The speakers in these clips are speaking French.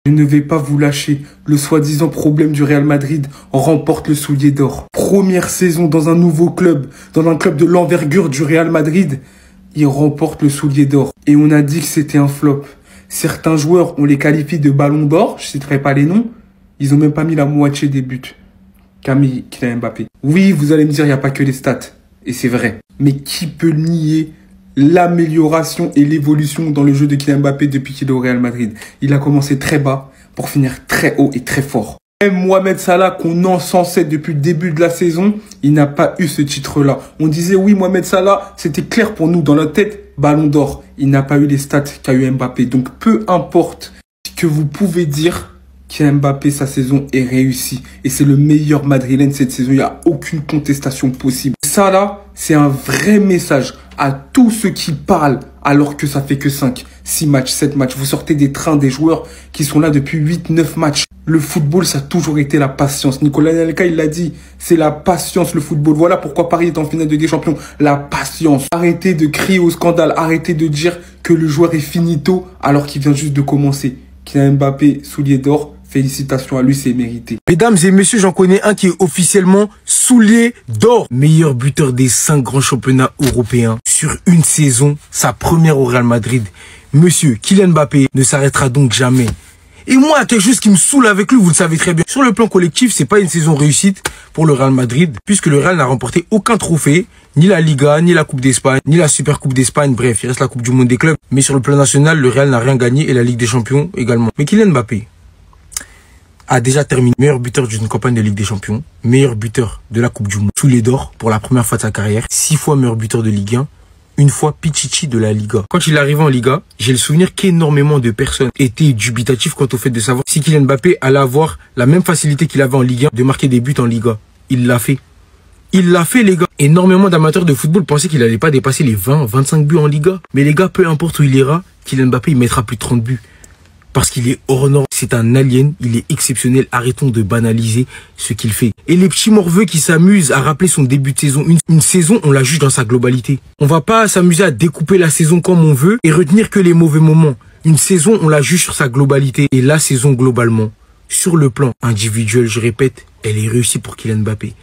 Je ne vais pas vous lâcher. Le soi-disant problème du Real Madrid remporte le soulier d'or. Première saison dans un nouveau club, dans un club de l'envergure du Real Madrid, il remporte le soulier d'or. Et on a dit que c'était un flop. Certains joueurs, on les qualifie de ballon d'or, je ne citerai pas les noms, ils ont même pas mis la moitié des buts. Kylian Mbappé. Oui, vous allez me dire, il n'y a pas que les stats. Et c'est vrai. Mais qui peut nier l'amélioration et l'évolution dans le jeu de Kylian Mbappé depuis qu'il est au Real Madrid? Il a commencé très bas pour finir très haut et très fort. Même Mohamed Salah, qu'on encensait depuis le début de la saison, il n'a pas eu ce titre-là. On disait, oui, Mohamed Salah, c'était clair pour nous dans notre tête, ballon d'or. Il n'a pas eu les stats qu'a eu Mbappé. Donc, peu importe ce que vous pouvez dire, Kylian Mbappé, sa saison est réussie. Et c'est le meilleur madrilène cette saison. Il n'y a aucune contestation possible. Ça, là, c'est un vrai message à tous ceux qui parlent alors que ça fait que 5, 6 matchs, 7 matchs. Vous sortez des trains des joueurs qui sont là depuis 8, 9 matchs. Le football, ça a toujours été la patience. Nicolas Anelka, il l'a dit, c'est la patience, le football. Voilà pourquoi Paris est en finale de Ligue des Champions. La patience. Arrêtez de crier au scandale. Arrêtez de dire que le joueur est finito alors qu'il vient juste de commencer. Kylian Mbappé, soulier d'or. Félicitations à lui, c'est mérité. Mesdames et messieurs, j'en connais un qui est officiellement soulier d'or. Meilleur buteur des 5 grands championnats européens. Sur une saison, sa première au Real Madrid. Monsieur Kylian Mbappé ne s'arrêtera donc jamais. Et moi, quelque chose qui me saoule avec lui, vous le savez très bien. Sur le plan collectif, c'est pas une saison réussite pour le Real Madrid, puisque le Real n'a remporté aucun trophée, ni la Liga, ni la Coupe d'Espagne, ni la Super Coupe d'Espagne. Bref, il reste la Coupe du Monde des clubs. Mais sur le plan national, le Real n'a rien gagné et la Ligue des Champions également. Mais Kylian Mbappé a déjà terminé meilleur buteur d'une campagne de Ligue des Champions, meilleur buteur de la Coupe du Monde, soulier d'or pour la première fois de sa carrière, 6 fois meilleur buteur de Ligue 1, une fois Pichichi de la Liga. Quand il est arrivé en Liga, j'ai le souvenir qu'énormément de personnes étaient dubitatifs quant au fait de savoir si Kylian Mbappé allait avoir la même facilité qu'il avait en Ligue 1 de marquer des buts en Liga. Il l'a fait. Il l'a fait, les gars. Énormément d'amateurs de football pensaient qu'il allait pas dépasser les 20, 25 buts en Liga. Mais les gars, peu importe où il ira, Kylian Mbappé, il mettra plus de 30 buts. Parce qu'il est hors norme, c'est un alien, il est exceptionnel, arrêtons de banaliser ce qu'il fait. Et les petits morveux qui s'amusent à rappeler son début de saison, une saison, on la juge dans sa globalité. On va pas s'amuser à découper la saison comme on veut et retenir que les mauvais moments. Une saison, on la juge sur sa globalité. Et la saison, globalement, sur le plan individuel, je répète, elle est réussie pour Kylian Mbappé.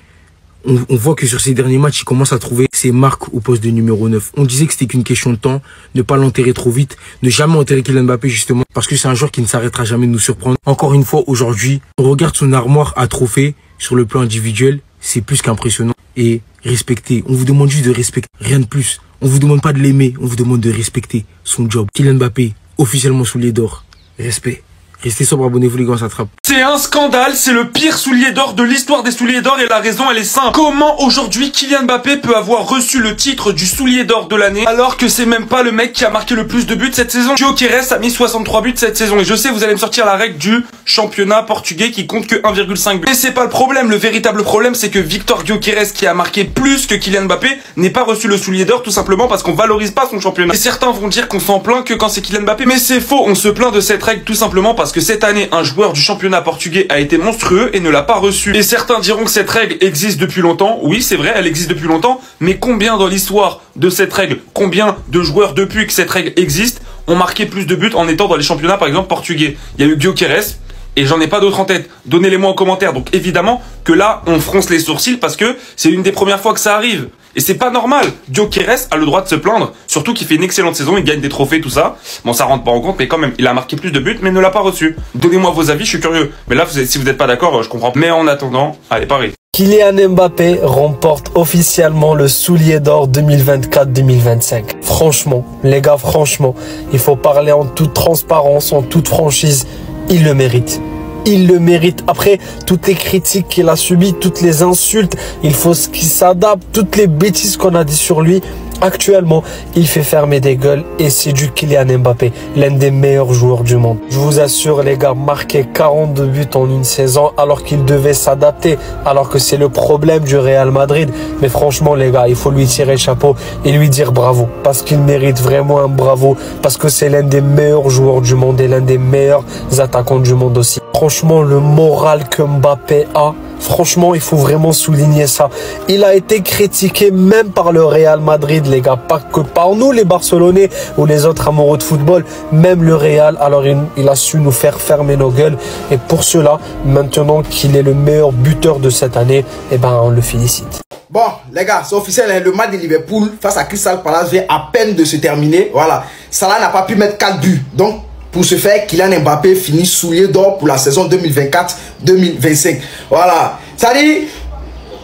On voit que sur ces derniers matchs, il commence à trouver ses marques au poste de numéro 9. On disait que c'était qu'une question de temps, ne pas l'enterrer trop vite, ne jamais enterrer Kylian Mbappé justement, parce que c'est un joueur qui ne s'arrêtera jamais de nous surprendre. Encore une fois, aujourd'hui, on regarde son armoire à trophées sur le plan individuel, c'est plus qu'impressionnant. Et respecter, on vous demande juste de respecter, rien de plus. On vous demande pas de l'aimer, on vous demande de respecter son job. Kylian Mbappé, officiellement soulier d'or. Respect. Restez sobre, abonnez-vous les gars, ça attrape. C'est un scandale, c'est le pire soulier d'or de l'histoire des souliers d'or et la raison elle est simple. Comment aujourd'hui Kylian Mbappé peut avoir reçu le titre du soulier d'or de l'année alors que c'est même pas le mec qui a marqué le plus de buts cette saison? Gyökeres a mis 63 buts cette saison et je sais vous allez me sortir la règle du championnat portugais qui compte que 1,5 but. Mais c'est pas le problème, le véritable problème c'est que Victor Gyökeres qui a marqué plus que Kylian Mbappé n'est pas reçu le soulier d'or tout simplement parce qu'on valorise pas son championnat. Et certains vont dire qu'on s'en plaint que quand c'est Kylian Mbappé, mais c'est faux, on se plaint de cette règle tout simplement parce que cette année un joueur du championnat portugais a été monstrueux et ne l'a pas reçu. Et certains diront que cette règle existe depuis longtemps. Oui, c'est vrai, elle existe depuis longtemps. Mais combien dans l'histoire de cette règle, combien de joueurs depuis que cette règle existe ont marqué plus de buts en étant dans les championnats par exemple portugais? Il y a eu Gyökeres et j'en ai pas d'autres en tête. Donnez-les-moi en commentaire. Donc évidemment que là, on fronce les sourcils parce que c'est une des premières fois que ça arrive. Et c'est pas normal. Gyökeres a le droit de se plaindre. Surtout qu'il fait une excellente saison, il gagne des trophées, tout ça. Bon, ça rentre pas en compte, mais quand même, il a marqué plus de buts, mais ne l'a pas reçu. Donnez-moi vos avis, je suis curieux. Mais là, si vous n'êtes pas d'accord, je comprends. Mais en attendant, allez, Paris. Kylian Mbappé remporte officiellement le soulier d'or 2024-2025. Franchement, les gars, franchement, il faut parler en toute transparence, en toute franchise. Il le mérite. Il le mérite. Après, toutes les critiques qu'il a subies, toutes les insultes, il faut qu'il s'adapte, toutes les bêtises qu'on a dit sur lui. Actuellement, il fait fermer des gueules et c'est du Kylian Mbappé, l'un des meilleurs joueurs du monde. Je vous assure les gars, marquer 42 buts en une saison alors qu'il devait s'adapter, alors que c'est le problème du Real Madrid. Mais franchement les gars, il faut lui tirer le chapeau et lui dire bravo, parce qu'il mérite vraiment un bravo, parce que c'est l'un des meilleurs joueurs du monde et l'un des meilleurs attaquants du monde aussi. Franchement, le moral que Mbappé a, Franchement, il faut vraiment souligner ça. Il a été critiqué même par le Real Madrid, les gars. Pas que par nous, les Barcelonais ou les autres amoureux de football. Même le Real. Alors, il a su nous faire fermer nos gueules. Et pour cela, maintenant qu'il est le meilleur buteur de cette année, eh ben, on le félicite. Bon, les gars, c'est officiel, le match de Liverpool face à Crystal Palace vient à peine de se terminer. Voilà. Salah n'a pas pu mettre 4 buts. Donc, pour ce faire, Kylian Mbappé finit soulier d'or pour la saison 2024-2025. Voilà. C'est-à-dire,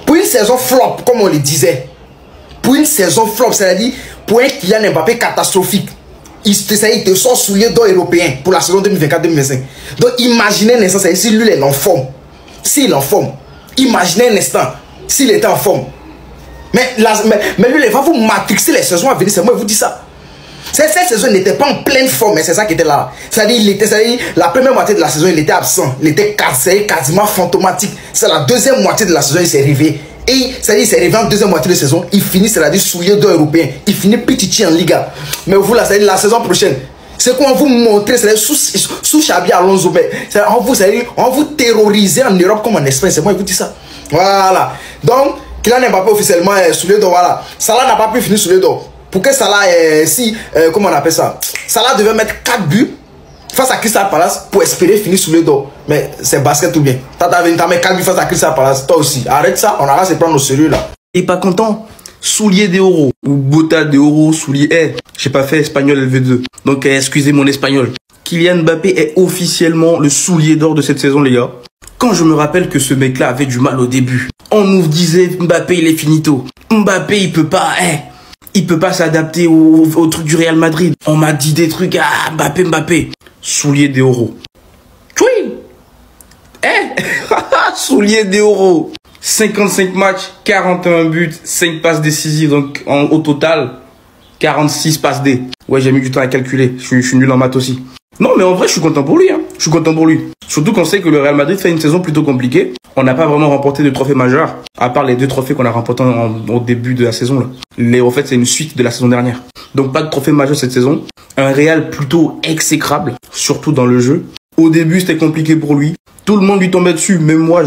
pour une saison flop, comme on le disait, pour une saison flop, c'est-à-dire pour un Kylian Mbappé catastrophique, il te sort soulier d'or européen pour la saison 2024-2025. Donc, imaginez un instant, si lui, il est en forme. S'il est en forme, imaginez un instant, s'il était en forme. Mais lui, il va vous matrixer les saisons à venir, c'est moi qui vous dis ça. Cette saison n'était pas en pleine forme, mais c'est ça qui était là. C'est-à-dire, la première moitié de la saison, il était absent. Il était quasiment fantomatique. C'est la deuxième moitié de la saison, il s'est réveillé. Et c'est-à-dire, il s'est réveillé en deuxième moitié de saison. Il finit, c'est-à-dire, souillé d'or européen. Il finit petit en Liga. Mais vous, là, c'est-à-dire, la saison prochaine, c'est qu'on va vous montrer, c'est-à-dire, sous Xabi Alonso, on va vous terroriser en Europe comme en Espagne. C'est moi qui vous dis ça. Voilà. Donc, Kylian Mbappé officiellement souillé d'or. Voilà. Salah n'a pas pu finir souillé d'or. Pour que Salah, comment on appelle ça? Salah devait mettre 4 buts face à Crystal Palace pour espérer finir sous les dos. Mais c'est basket tout bien. T'as mis 4 buts face à Crystal Palace. Toi aussi. Arrête ça, on va se prendre au sérieux là. Et pas content? Soulier d'euro. Ou Bota d'euro, soulier. J'ai pas fait espagnol LV2. Donc excusez mon espagnol. Kylian Mbappé est officiellement le soulier d'or de cette saison, les gars. Quand je me rappelle que ce mec-là avait du mal au début, on nous disait Mbappé il est finito. Mbappé il peut pas, il peut pas s'adapter au truc du Real Madrid. On m'a dit des trucs, Mbappé. Soulier d'euro. Tchoui. Soulier d'euro. 55 matchs, 41 buts, 5 passes décisives. Donc au total, 46 passes D. Ouais, j'ai mis du temps à calculer. Je suis nul en maths aussi. Non, mais en vrai, je suis content pour lui. Je suis content pour lui. Surtout qu'on sait que le Real Madrid fait une saison plutôt compliquée. On n'a pas vraiment remporté de trophées majeurs, à part les 2 trophées qu'on a remportés au début de la saison. Là. En fait, c'est une suite de la saison dernière. Donc, pas de trophée majeur cette saison. Un Real plutôt exécrable, surtout dans le jeu. Au début, c'était compliqué pour lui. Tout le monde lui tombait dessus. Même moi,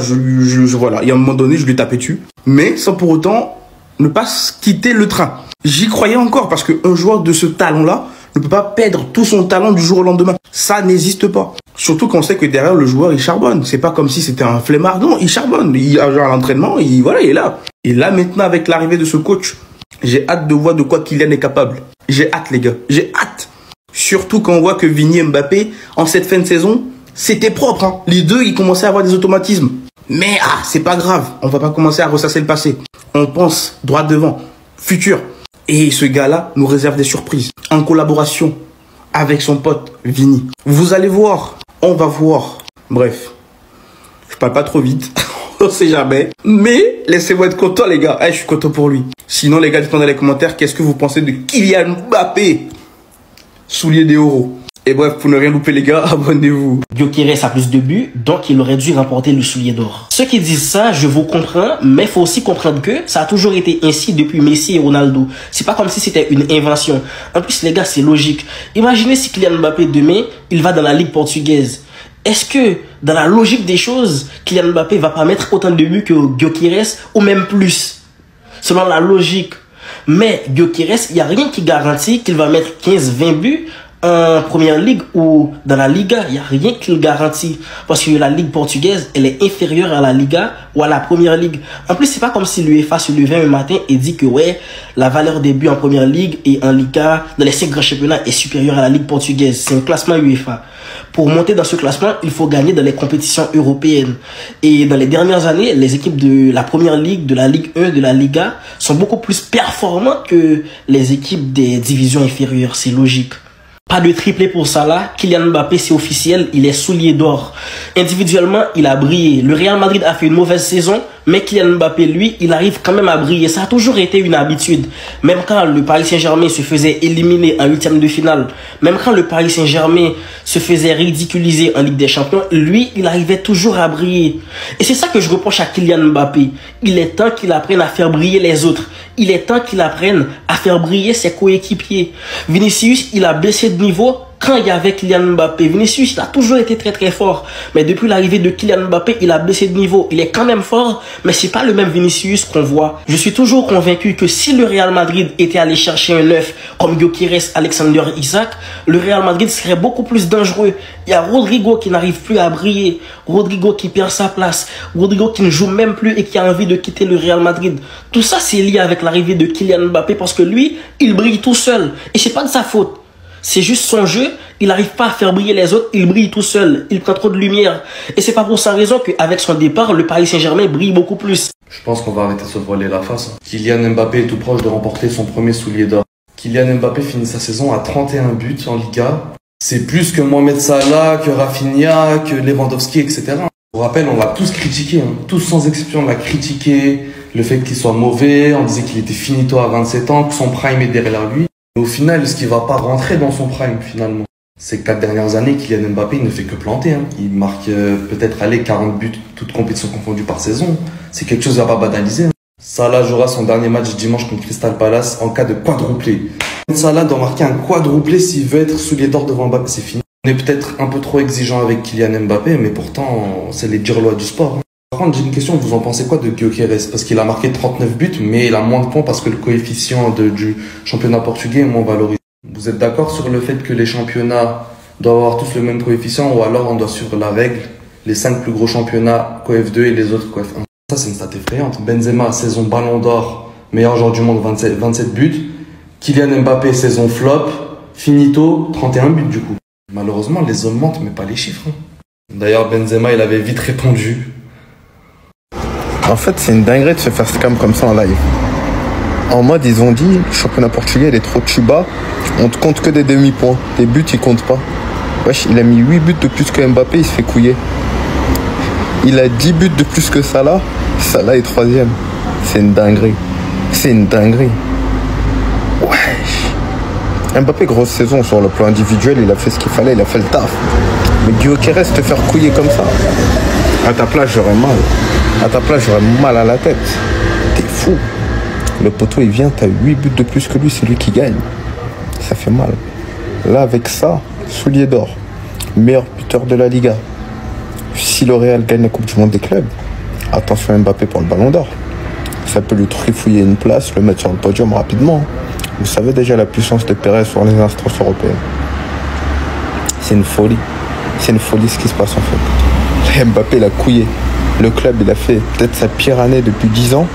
voilà. Et à un moment donné, je lui tapais dessus. Mais sans pour autant ne pas quitter le train. J'y croyais encore parce qu'un joueur de ce talent-là ne peut pas perdre tout son talent du jour au lendemain. Ça n'existe pas. Surtout qu'on sait que derrière le joueur, il charbonne. C'est pas comme si c'était un flemmard. Non, il charbonne. Il a joué à l'entraînement, il est là. Et là, maintenant, avec l'arrivée de ce coach, j'ai hâte de voir de quoi Kylian est capable. J'ai hâte, les gars. J'ai hâte. Surtout quand on voit que Vini et Mbappé, en cette fin de saison, c'était propre. Les deux, ils commençaient à avoir des automatismes. Mais c'est pas grave. On va pas commencer à ressasser le passé. On pense droit devant, futur. Et ce gars-là nous réserve des surprises. En collaboration avec son pote Vini. Vous allez voir. On va voir. Bref. Je parle pas trop vite. On sait jamais. Mais laissez-moi être content, les gars. Je suis content pour lui. Sinon, les gars, dites-moi dans les commentaires qu'est-ce que vous pensez de Kylian Mbappé. Soulier d'euro. Et bref, pour ne rien louper les gars, abonnez-vous. Gyökeres a plus de buts, donc il aurait dû remporter le soulier d'or. Ceux qui disent ça, je vous comprends, mais il faut aussi comprendre que ça a toujours été ainsi depuis Messi et Ronaldo. C'est pas comme si c'était une invention. En plus les gars, c'est logique. Imaginez si Kylian Mbappé demain, il va dans la Ligue portugaise. Est-ce que, dans la logique des choses, Kylian Mbappé va pas mettre autant de buts que Gyökeres ou même plus? Selon la logique. Mais Gyökeres, il n'y a rien qui garantit qu'il va mettre 15-20 buts en première ligue ou dans la Liga. Il n'y a rien qui le garantit. Parce que la Ligue portugaise, elle est inférieure à la Liga ou à la première ligue. En plus, c'est pas comme si l'UEFA se levait un matin et dit que ouais, la valeur des buts en première ligue et en Liga, dans les 5 grands championnats, est supérieure à la Ligue portugaise. C'est un classement UEFA. Pour monter dans ce classement, il faut gagner dans les compétitions européennes. Et dans les dernières années, les équipes de la première ligue, de la Ligue 1, de la Liga sont beaucoup plus performantes que les équipes des divisions inférieures. C'est logique. Pas de triplé pour Salah. Kylian Mbappé, c'est officiel, il est soulier d'or. Individuellement, il a brillé. Le Real Madrid a fait une mauvaise saison, mais Kylian Mbappé, lui, il arrive quand même à briller. Ça a toujours été une habitude. Même quand le Paris Saint-Germain se faisait éliminer en 8e de finale, même quand le Paris Saint-Germain se faisait ridiculiser en Ligue des Champions, lui, il arrivait toujours à briller. Et c'est ça que je reproche à Kylian Mbappé. Il est temps qu'il apprenne à faire briller les autres. Il est temps qu'il apprenne à faire briller ses coéquipiers. Vinicius, il a baissé de niveau Quand il y avait Kylian Mbappé, Vinicius, il a toujours été très très fort. Mais depuis l'arrivée de Kylian Mbappé, il a baissé de niveau. Il est quand même fort, mais c'est pas le même Vinicius qu'on voit. Je suis toujours convaincu que si le Real Madrid était allé chercher un neuf comme Gyökeres, Alexander Isak, le Real Madrid serait beaucoup plus dangereux. Il y a Rodrigo qui n'arrive plus à briller, Rodrigo qui perd sa place, Rodrigo qui ne joue même plus et qui a envie de quitter le Real Madrid. Tout ça, c'est lié avec l'arrivée de Kylian Mbappé parce que lui, il brille tout seul. Et c'est pas de sa faute. C'est juste son jeu, il n'arrive pas à faire briller les autres, il brille tout seul, il prend trop de lumière. Et c'est pas pour sa raison qu'avec son départ, le Paris Saint-Germain brille beaucoup plus. Je pense qu'on va arrêter de se voiler la face. Kylian Mbappé est tout proche de remporter son premier soulier d'or. Kylian Mbappé finit sa saison à 31 buts en Liga. C'est plus que Mohamed Salah, que Rafinha, que Lewandowski, etc. Pour rappel, on l'a tous critiqué, tous sans exception, on l'a critiqué. Le fait qu'il soit mauvais, on disait qu'il était finito à 27 ans, que son prime est derrière lui. Mais au final, ce qui va pas rentrer dans son prime, finalement, ces 4 dernières années, Kylian Mbappé, il ne fait que planter. Il marque peut-être 40 buts, toutes compétitions confondues par saison. C'est quelque chose à pas banaliser. Salah jouera son dernier match dimanche contre Crystal Palace en cas de quadruplé. Salah doit marquer un quadruplé s'il veut être soulier d'or devant Mbappé, c'est fini. On est peut-être un peu trop exigeant avec Kylian Mbappé, mais pourtant, c'est les dures lois du sport. Par contre, j'ai une question, vous en pensez quoi de Gyökeres? Parce qu'il a marqué 39 buts, mais il a moins de points parce que le coefficient du championnat portugais est moins valorisé. Vous êtes d'accord sur le fait que les championnats doivent avoir tous le même coefficient, ou alors on doit suivre la règle, les 5 plus gros championnats, coef 2 et les autres coef 1? Ça, c'est une stat effrayante. Benzema, saison ballon d'or, meilleur joueur du monde, 27 buts. Kylian Mbappé, saison flop, finito, 31 buts du coup. Malheureusement, les hommes mentent, mais pas les chiffres. D'ailleurs, Benzema, il avait vite répondu. En fait, c'est une dinguerie de se faire scam comme ça en live. En mode, ils ont dit, le championnat portugais, il est trop tuba, on te compte que des demi-points. Des buts, ils comptent pas. Wesh, il a mis 8 buts de plus que Mbappé, il se fait couiller. Il a 10 buts de plus que Salah, Salah est 3e. C'est une dinguerie. C'est une dinguerie. Wesh. Mbappé, grosse saison sur le plan individuel, il a fait ce qu'il fallait, il a fait le taf. Mais Gyökeres, te faire couiller comme ça, à ta place, j'aurais mal. À ta place, j'aurais mal à la tête. T'es fou. Le poteau, il vient, t'as 8 buts de plus que lui, c'est lui qui gagne. Ça fait mal. Là, avec ça, soulier d'or, meilleur buteur de la Liga. Si le Real gagne la Coupe du Monde des clubs, attention à Mbappé pour le ballon d'or. Ça peut lui trifouiller une place, le mettre sur le podium rapidement. Vous savez déjà la puissance de Pérez sur les instances européennes. C'est une folie. C'est une folie ce qui se passe en fait. Mbappé l'a couillé. Le club, il a fait peut-être sa pire année depuis 10 ans.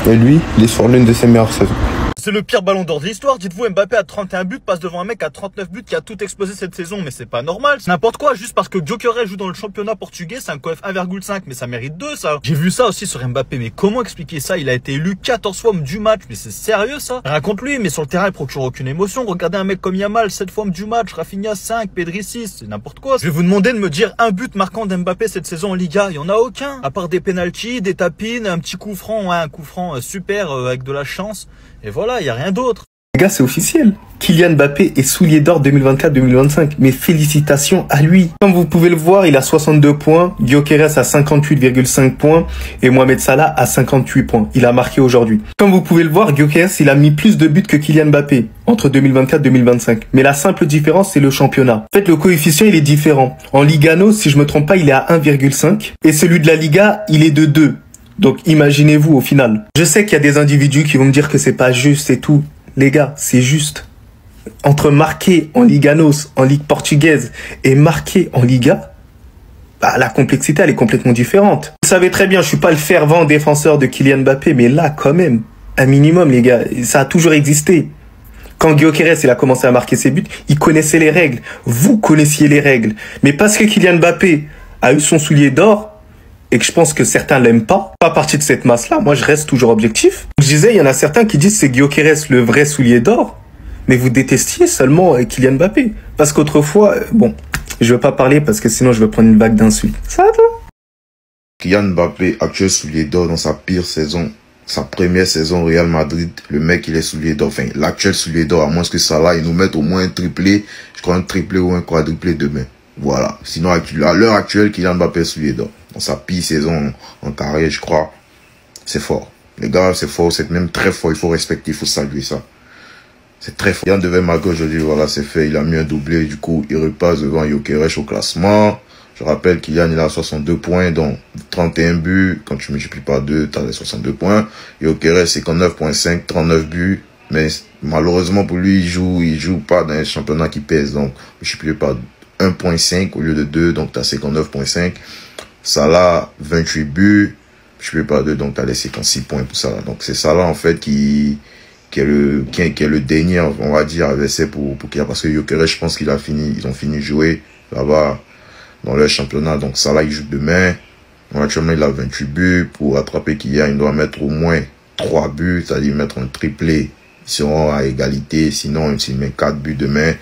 Et lui, il est sur l'une de ses meilleures saisons. C'est le pire ballon d'or de l'histoire. Dites-vous, Mbappé a 31 buts, passe devant un mec à 39 buts qui a tout explosé cette saison. Mais c'est pas normal. C'est n'importe quoi. Juste parce que Gyökeres joue dans le championnat portugais, c'est un coef 1,5. Mais ça mérite 2, ça. J'ai vu ça aussi sur Mbappé. Mais comment expliquer ça? Il a été élu 14 fois homme du match. Mais c'est sérieux, ça? Raconte lui, mais sur le terrain, il procure aucune émotion. Regardez un mec comme Yamal, 7 fois homme du match. Rafinha, 5. Pedri, 6. C'est n'importe quoi. Je vais vous demander de me dire un but marquant d'Mbappé cette saison en Liga. Il y en a aucun. À part des pénaltys, des tapines, un petit coup franc. Ouais, un coup franc super avec de la chance. Et voilà, il y a rien d'autre. Les gars, c'est officiel. Kylian Mbappé est soulier d'or 2024-2025. Mais félicitations à lui. Comme vous pouvez le voir, il a 62 points. Gyökeres a 58,5 points. Et Mohamed Salah a 58 points. Il a marqué aujourd'hui. Comme vous pouvez le voir, Gyökeres, il a mis plus de buts que Kylian Mbappé entre 2024-2025. Mais la simple différence, c'est le championnat. En fait, le coefficient, il est différent. En Ligano, si je me trompe pas, il est à 1,5. Et celui de la Liga, il est de 2. Donc, imaginez-vous au final. Je sais qu'il y a des individus qui vont me dire que c'est pas juste et tout. Les gars, c'est juste. Entre marquer en Liganos, en Ligue portugaise, et marquer en Liga, bah, la complexité, elle est complètement différente. Vous savez très bien, je suis pas le fervent défenseur de Kylian Mbappé, mais là, quand même, un minimum, les gars, ça a toujours existé. Quand Gyökeres, il a commencé à marquer ses buts, il connaissait les règles. Vous connaissiez les règles. Mais parce que Kylian Mbappé a eu son soulier d'or, et que je pense que certains l'aiment pas partie de cette masse-là, moi je reste toujours objectif. Je disais, il y en a certains qui disent c'est Gyökeres le vrai soulier d'or, mais vous détestiez seulement Kylian Mbappé. Parce qu'autrefois, bon, je vais pas parler parce que sinon je vais prendre une vague d'insultes. Ça va toi? Kylian Mbappé, actuel soulier d'or dans sa pire saison, sa première saison au Real Madrid, le mec il est soulier d'or, enfin l'actuel soulier d'or, à moins que Salah il nous mette au moins un triplé, je crois un triplé ou un quadruplé demain. Voilà, sinon à l'heure actuelle, Kylian Mbappé est soulier d'or. Dans sa pire saison en carrière, je crois. C'est fort. Les gars, c'est fort, c'est même très fort. Il faut respecter, il faut saluer ça. C'est très fort. Kylian devait marquer aujourd'hui, voilà, c'est fait. Il a mis un doublé, du coup, il repasse devant Gyökeres au classement. Je rappelle, Kylian, il a 62 points, donc 31 buts. Quand tu multiplies par 2, tu as les 62 points. Gyökeres, 59,5, 39 buts. Mais malheureusement pour lui, il joue pas dans un championnat qui pèse. Donc, multiplié par 1,5 au lieu de 2, donc tu as 59,5. Salah, 28 buts. Multiplié par 2, donc tu as les 56 points pour Salah. Donc, c'est Salah, en fait, qui est le dernier, on va dire, adversaire pour Kylian. Parce que Gyökeres, je pense ils ont fini de jouer là-bas dans leur championnat. Donc Salah, il joue demain. Actuellement, il a 28 buts. Pour attraper Kylian, il doit mettre au moins 3 buts, c'est-à-dire mettre un triplé. Ils seront à égalité. Sinon, s'il met 4 buts demain,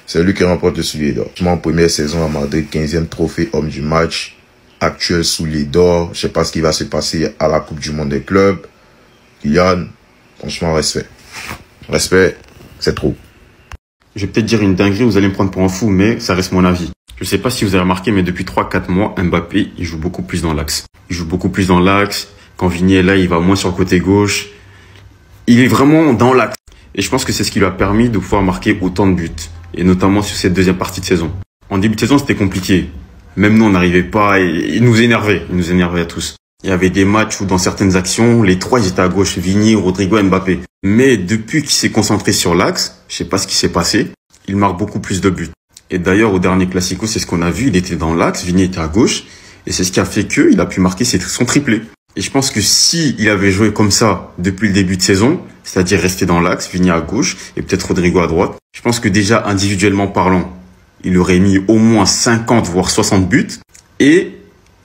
c'est lui qui remporte le soulier d'or. En première saison à Madrid, 15e trophée homme du match. Actuel soulier d'or. Je sais pas ce qui va se passer à la Coupe du Monde des clubs. Kylian, franchement, respect. Respect, c'est trop. Je vais peut-être dire une dinguerie, vous allez me prendre pour un fou, mais ça reste mon avis. Je sais pas si vous avez remarqué, mais depuis 3-4 mois, Mbappé, il joue beaucoup plus dans l'axe. Il joue beaucoup plus dans l'axe. Quand Vini est là, il va moins sur le côté gauche. Il est vraiment dans l'axe. Et je pense que c'est ce qui lui a permis de pouvoir marquer autant de buts. Et notamment sur cette deuxième partie de saison. En début de saison, c'était compliqué. Même nous, on n'arrivait pas. Et il nous énervait. Il nous énervait à tous. Il y avait des matchs où dans certaines actions, les trois ils étaient à gauche, Vini, Rodrigo, Mbappé. Mais depuis qu'il s'est concentré sur l'axe, je sais pas ce qui s'est passé, il marque beaucoup plus de buts. Et d'ailleurs, au dernier Classico, c'est ce qu'on a vu, il était dans l'axe, Vini était à gauche, et c'est ce qui a fait qu'il a pu marquer son triplé. Et je pense que si il avait joué comme ça depuis le début de saison, c'est-à-dire rester dans l'axe, Vini à gauche, et peut-être Rodrigo à droite, je pense que déjà, individuellement parlant, il aurait mis au moins 50, voire 60 buts, et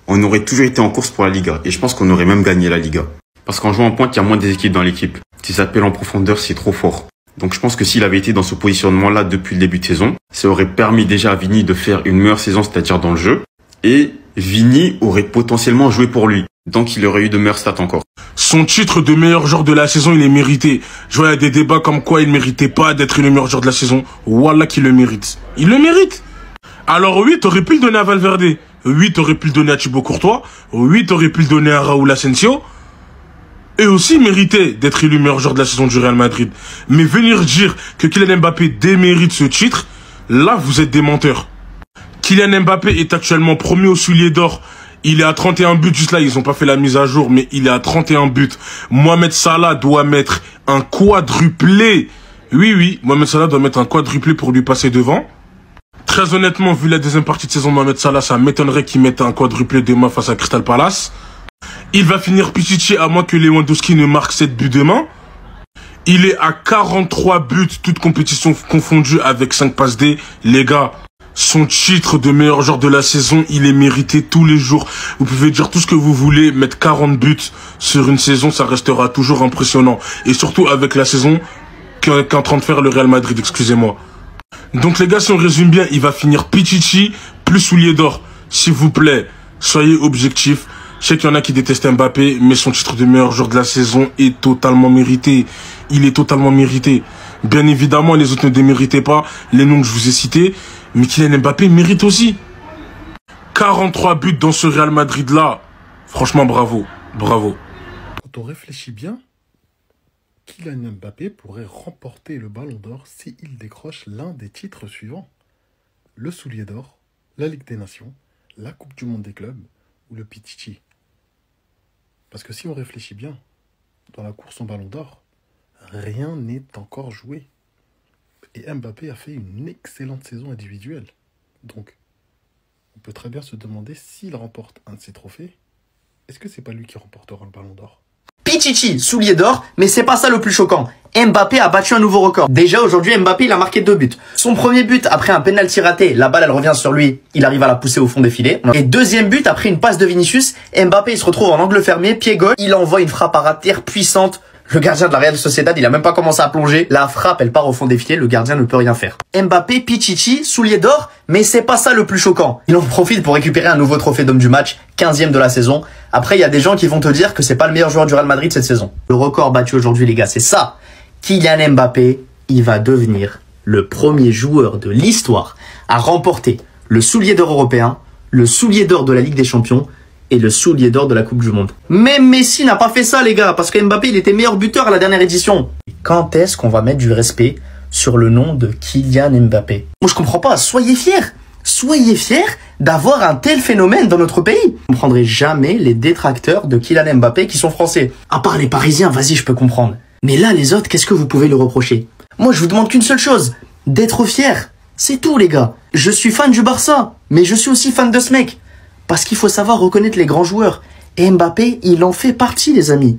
on aurait toujours été en course pour la Liga. Et je pense qu'on aurait même gagné la Liga. Parce qu'en jouant en pointe, il y a moins des équipes dans l'équipe. Si ça appelle en profondeur, c'est trop fort. Donc je pense que s'il avait été dans ce positionnement-là depuis le début de saison, ça aurait permis déjà à Vini de faire une meilleure saison, c'est-à-dire dans le jeu. Et Vini aurait potentiellement joué pour lui. Donc il aurait eu de meilleures stats encore. Son titre de meilleur joueur de la saison, il est mérité. Je vois, il y a des débats comme quoi il méritait pas d'être le meilleur joueur de la saison. Wallah qu'il le mérite. Il le mérite. Alors oui, t'aurais pu le donner à Valverde. Oui, t'aurais pu le donner à Thibaut Courtois. Oui, t'aurais pu le donner à Raúl Asensio. Et aussi méritait d'être élu meilleur joueur de la saison du Real Madrid. Mais venir dire que Kylian Mbappé démérite ce titre, là, vous êtes des menteurs. Kylian Mbappé est actuellement premier au soulier d'or. Il est à 31 buts, juste là, ils n'ont pas fait la mise à jour, mais il est à 31 buts. Mohamed Salah doit mettre un quadruplé. Oui, Mohamed Salah doit mettre un quadruplé pour lui passer devant. Très honnêtement, vu la deuxième partie de saison de Mohamed Salah, ça m'étonnerait qu'il mette un quadruplé demain face à Crystal Palace. Il va finir Pichichi à moins que Lewandowski ne marque 7 buts demain. Il est à 43 buts, toutes compétitions confondues avec 5 passes D. Les gars, son titre de meilleur joueur de la saison, il est mérité tous les jours. Vous pouvez dire tout ce que vous voulez, mettre 40 buts sur une saison, ça restera toujours impressionnant. Et surtout avec la saison qu'est en train de faire le Real Madrid, excusez-moi. Donc les gars, si on résume bien, il va finir Pichichi plus soulier d'or. S'il vous plaît, soyez objectifs. Je sais qu'il y en a qui détestent Mbappé, mais son titre de meilleur joueur de la saison est totalement mérité. Il est totalement mérité. Bien évidemment, les autres ne déméritaient pas les noms que je vous ai cités, mais Kylian Mbappé mérite aussi. 43 buts dans ce Real Madrid-là. Franchement, bravo. Bravo. Quand on réfléchit bien, Kylian Mbappé pourrait remporter le Ballon d'Or s'il décroche l'un des titres suivants. Le Soulier d'Or, la Ligue des Nations, la Coupe du Monde des clubs ou le Pichichi. Parce que si on réfléchit bien, dans la course au Ballon d'Or, rien n'est encore joué. Et Mbappé a fait une excellente saison individuelle. Donc, on peut très bien se demander s'il remporte un de ces trophées, est-ce que c'est pas lui qui remportera le Ballon d'Or? Pichichi, soulier d'or, mais c'est pas ça le plus choquant. Mbappé a battu un nouveau record. Déjà aujourd'hui, Mbappé il a marqué 2 buts. Son premier but après un penalty raté, la balle elle revient sur lui, il arrive à la pousser au fond des filets. Et deuxième but après une passe de Vinicius, Mbappé il se retrouve en angle fermé, pied gauche, il envoie une frappe à ras de terre puissante. Le gardien de la Real Sociedad, il a même pas commencé à plonger. La frappe, elle part au fond des filets, le gardien ne peut rien faire. Mbappé, Pichichi, soulier d'or, mais c'est pas ça le plus choquant. Il en profite pour récupérer un nouveau trophée d'homme du match, 15e de la saison. Après, il y a des gens qui vont te dire que c'est pas le meilleur joueur du Real Madrid cette saison. Le record battu aujourd'hui, les gars, c'est ça. Kylian Mbappé, il va devenir le premier joueur de l'histoire à remporter le soulier d'or européen, le soulier d'or de la Ligue des Champions et le soulier d'or de la Coupe du Monde. Même Messi n'a pas fait ça, les gars, parce que Mbappé, il était meilleur buteur à la dernière édition. Quand est-ce qu'on va mettre du respect sur le nom de Kylian Mbappé. Moi je comprends pas, soyez fiers. Soyez fiers d'avoir un tel phénomène dans notre pays. Je ne comprendrai jamais les détracteurs de Kylian Mbappé qui sont français. À part les Parisiens, vas-y, je peux comprendre. Mais là, les autres, qu'est-ce que vous pouvez lui reprocher? Moi, je vous demande qu'une seule chose, d'être fiers. C'est tout, les gars. Je suis fan du Barça, mais je suis aussi fan de ce mec. Parce qu'il faut savoir reconnaître les grands joueurs. Et Mbappé, il en fait partie, les amis.